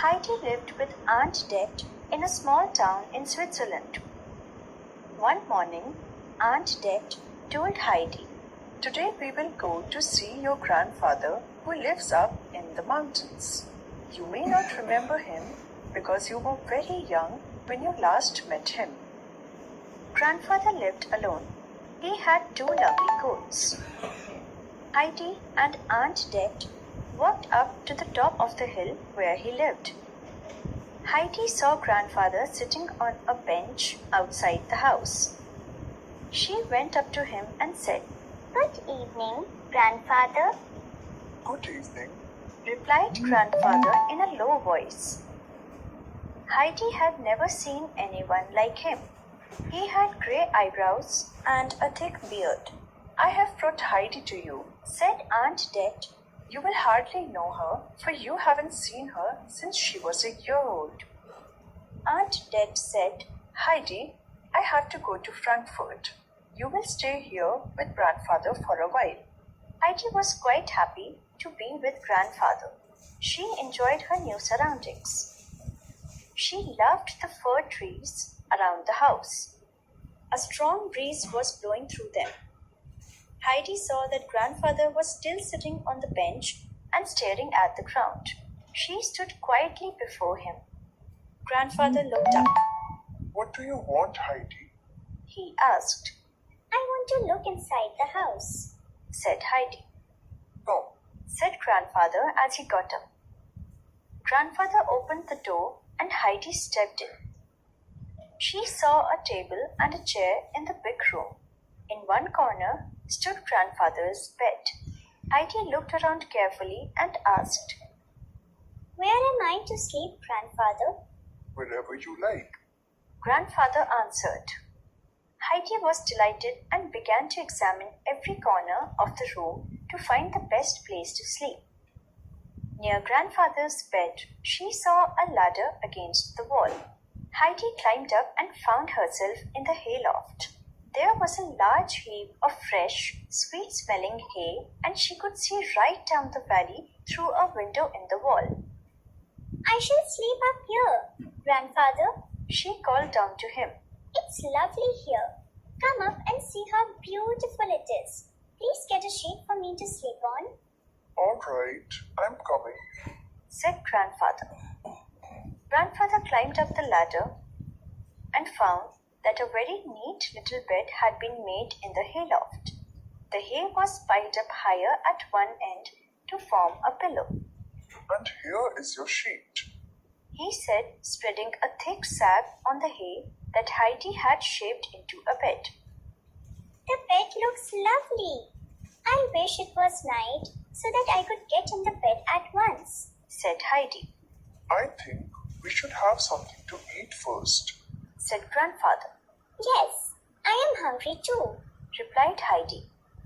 Heidi lived with Aunt Det in a small town in Switzerland. One morning, Aunt Det told Heidi, "Today we will go to see your grandfather who lives up in the mountains. You may not remember him because you were very young when you last met him." Grandfather lived alone. He had two lovely goats. Heidi and Aunt Det walked up to the top of the hill where he lived. Heidi saw grandfather sitting on a bench outside the house. She went up to him and said, "Good evening, grandfather," "Good evening," replied grandfather in a low voice. Heidi had never seen anyone like him. He had grey eyebrows and a thick beard. "I have brought Heidi to you," said Aunt Det. "You will hardly know her, for you haven't seen her since she was a year old." Aunt Det said, "Heidi, I have to go to Frankfurt. You will stay here with grandfather for a while." Heidi was quite happy to be with grandfather. She enjoyed her new surroundings. She loved the fir trees around the house. A strong breeze was blowing through them. Heidi saw that grandfather was still sitting on the bench and staring at the ground. She stood quietly before him. Grandfather looked up. "What do you want, Heidi?" He asked. "I want to look inside the house," said Heidi. "Come," said grandfather as he got up. Grandfather opened the door and Heidi stepped in. She saw a table and a chair in the big room. In one corner stood grandfather's bed. Heidi looked around carefully and asked, "Where am I to sleep, grandfather?" "Wherever you like." Grandfather answered. Heidi was delighted and began to examine every corner of the room to find the best place to sleep. Near grandfather's bed, she saw a ladder against the wall. Heidi climbed up and found herself in the hayloft. There was a large heap of fresh, sweet-smelling hay, and she could see right down the valley through a window in the wall. "I shall sleep up here, grandfather," she called down to him. "It's lovely here. Come up and see how beautiful it is. Please get a sheet for me to sleep on." "All right, I'm coming," said grandfather. Grandfather climbed up the ladder and found that a very neat little bed had been made in the hayloft. The hay was piled up higher at one end to form a pillow. "And here is your sheet," he said, spreading a thick sag on the hay that Heidi had shaped into a bed. "The bed looks lovely. I wish it was night so that I could get in the bed at once," said Heidi. "I think we should have something to eat first," said grandfather. "Yes, I am hungry too," replied Heidi.